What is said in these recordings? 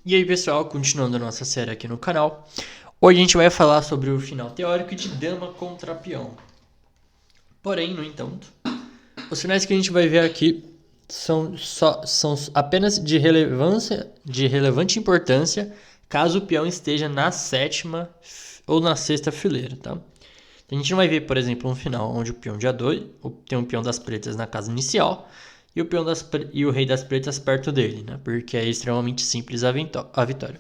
E aí pessoal, continuando a nossa série aqui no canal, hoje a gente vai falar sobre o final teórico de dama contra peão. Porém, no entanto, os finais que a gente vai ver aqui são apenas de relevante importância caso o peão esteja na sétima ou na sexta fileira, tá? A gente não vai ver, por exemplo, um final onde o peão de A2 tem um peão das pretas na casa inicial e o rei das pretas perto dele, né? Porque é extremamente simples a vitória.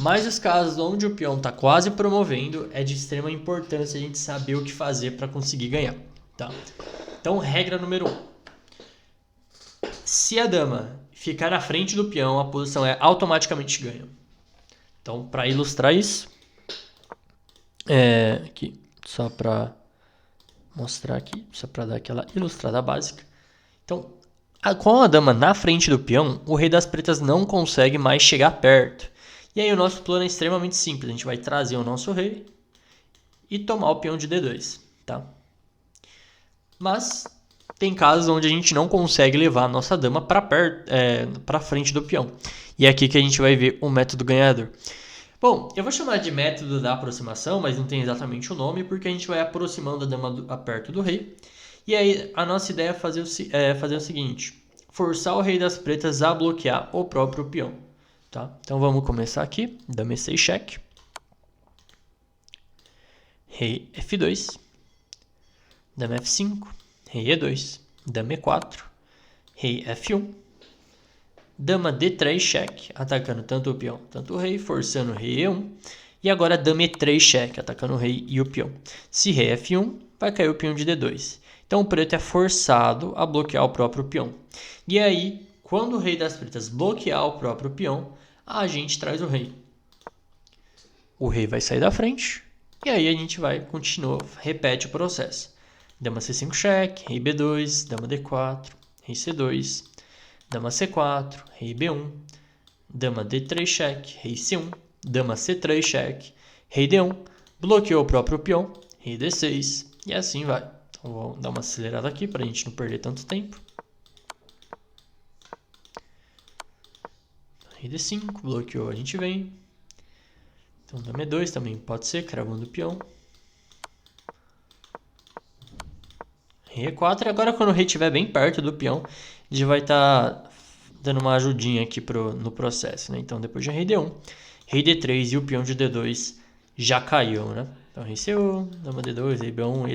Mas os casos onde o peão está quase promovendo, é de extrema importância a gente saber o que fazer para conseguir ganhar, tá? Então, regra número 1. Se a dama ficar na frente do peão, a posição é automaticamente ganha. Então, para ilustrar isso, aqui, só para mostrar aqui, só para dar aquela ilustrada básica. Então, com a dama na frente do peão, o rei das pretas não consegue mais chegar perto. E aí o nosso plano é extremamente simples. A gente vai trazer o nosso rei e tomar o peão de D2, tá? Mas tem casos onde a gente não consegue levar a nossa dama para frente do peão. E é aqui que a gente vai ver o método ganhador. Bom, eu vou chamar de método da aproximação, mas não tem exatamente o nome, porque a gente vai aproximando a dama perto do rei. E aí a nossa ideia é fazer o seguinte: forçar o rei das pretas a bloquear o próprio peão. Tá? Então vamos começar aqui. Dama E6 cheque. Rei F2. Dama F5. Rei E2. Dama E4. Rei F1. Dama D3 cheque, atacando tanto o peão, tanto o rei, forçando o rei E1. E agora dama E3 cheque, atacando o rei e o peão. Se rei F1, vai cair o peão de D2. Então o preto é forçado a bloquear o próprio peão. E aí, quando o rei das pretas bloquear o próprio peão, a gente traz o rei. O rei vai sair da frente. E aí a gente vai continuar, repete o processo. Dama C5 cheque, rei B2, dama D4, rei C2, dama C4, rei B1, dama D3 cheque, rei C1, dama C3 cheque, rei D1, bloqueou o próprio peão, rei D6 e assim vai. Então vou dar uma acelerada aqui para a gente não perder tanto tempo. Rei D5, bloqueou, a gente vem. Então dama E2 também pode ser, cravando o peão. Rei E4, e agora quando o rei estiver bem perto do peão, a gente vai estar dando uma ajudinha aqui no processo, né? Então depois de rei D1, rei D3 e o peão de D2 já caiu, né? Então rei C1, dama D2, rei B1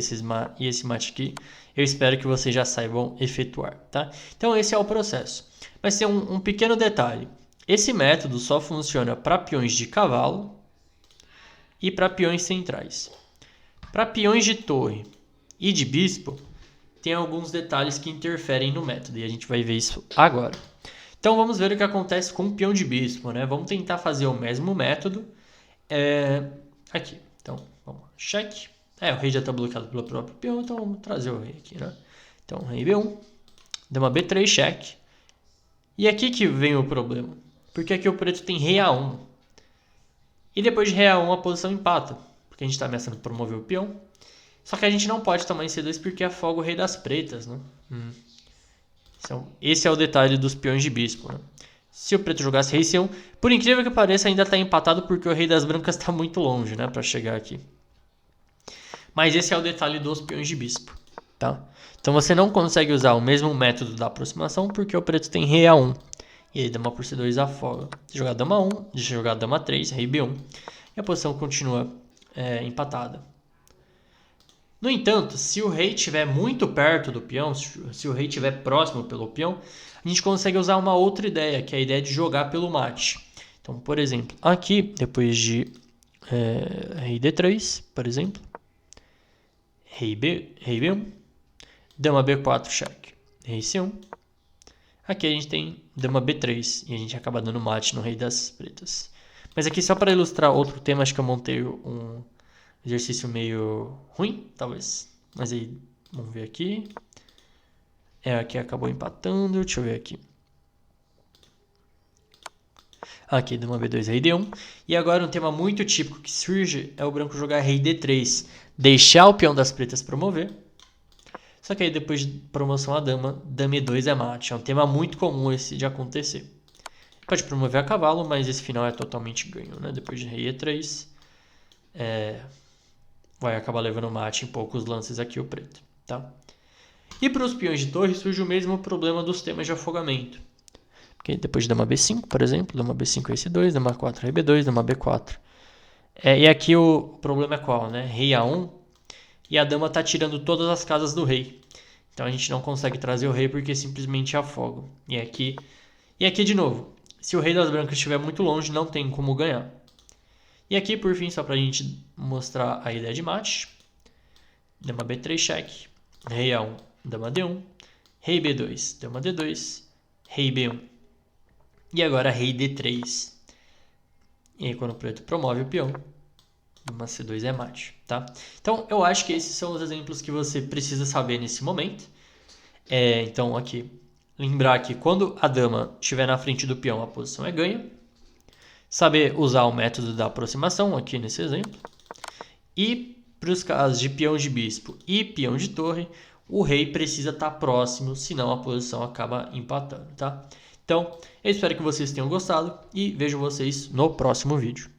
e esse mate aqui, eu espero que vocês já saibam efetuar, tá? Então esse é o processo. Mas tem um pequeno detalhe. Esse método só funciona para peões de cavalo e para peões centrais. Para peões de torre e de bispo, tem alguns detalhes que interferem no método, e a gente vai ver isso agora. Então vamos ver o que acontece com o peão de bispo, né? Vamos tentar fazer o mesmo método aqui. Então, vamos lá. Cheque. O rei já está bloqueado pelo próprio peão, então vamos trazer o rei aqui, né? Então, rei B1, dama B3 cheque. E aqui que vem o problema, porque aqui o preto tem rei A1. E depois de rei A1 a posição empata, porque a gente está ameaçando promover o peão. Só que a gente não pode tomar em C2 porque afoga o rei das pretas, né? Então, esse é o detalhe dos peões de bispo, né? Se o preto jogasse rei C1, por incrível que pareça, ainda está empatado porque o rei das brancas está muito longe, né, para chegar aqui. Mas esse é o detalhe dos peões de bispo, tá? Então você não consegue usar o mesmo método da aproximação porque o preto tem rei A1. E aí dama por C2 afoga. Se jogar dama 1, deixa jogar dama 3, rei B1. E a posição continua empatada. No entanto, se o rei estiver muito perto do peão, se o rei estiver próximo pelo peão, a gente consegue usar uma outra ideia, que é a ideia de jogar pelo mate. Então, por exemplo, aqui, depois de rei D3, por exemplo, rei B1, dama B4 cheque, rei C1. Aqui a gente tem dama B3 e a gente acaba dando mate no rei das pretas. Mas aqui só para ilustrar outro tema, acho que eu montei um exercício meio ruim, talvez. Mas aí, vamos ver aqui. Aqui acabou empatando. Deixa eu ver aqui. Aqui, dama B2, rei D1. E agora um tema muito típico que surge é o branco jogar rei D3. Deixar o peão das pretas promover. Só que aí depois de promoção a dama E2 é mate. É um tema muito comum esse de acontecer. Pode promover a cavalo, mas esse final é totalmente ganho, né? Depois de rei E3, vai acabar levando mate em poucos lances aqui o preto, tá? E para os peões de torre surge o mesmo problema dos temas de afogamento. Porque depois de dama B5, por exemplo, dama B5 S2, dama 4 rei B2, dama B4. E aqui o problema é qual, né? Rei A1 e a dama está tirando todas as casas do rei. Então a gente não consegue trazer o rei porque simplesmente afoga. E aqui de novo, se o rei das brancas estiver muito longe, não tem como ganhar. E aqui, por fim, só para a gente mostrar a ideia de mate. Dama B3 cheque, rei A1, dama D1, rei B2, dama D2, rei B1. E agora rei D3. E aí quando o preto promove o peão, dama C2 é mate, tá? Então eu acho que esses são os exemplos que você precisa saber nesse momento. Então aqui, lembrar que quando a dama estiver na frente do peão, a posição é ganha. Saber usar o método da aproximação aqui nesse exemplo. E para os casos de peão de bispo e peão de torre, o rei precisa estar próximo, senão a posição acaba empatando, tá? Então, eu espero que vocês tenham gostado e vejo vocês no próximo vídeo.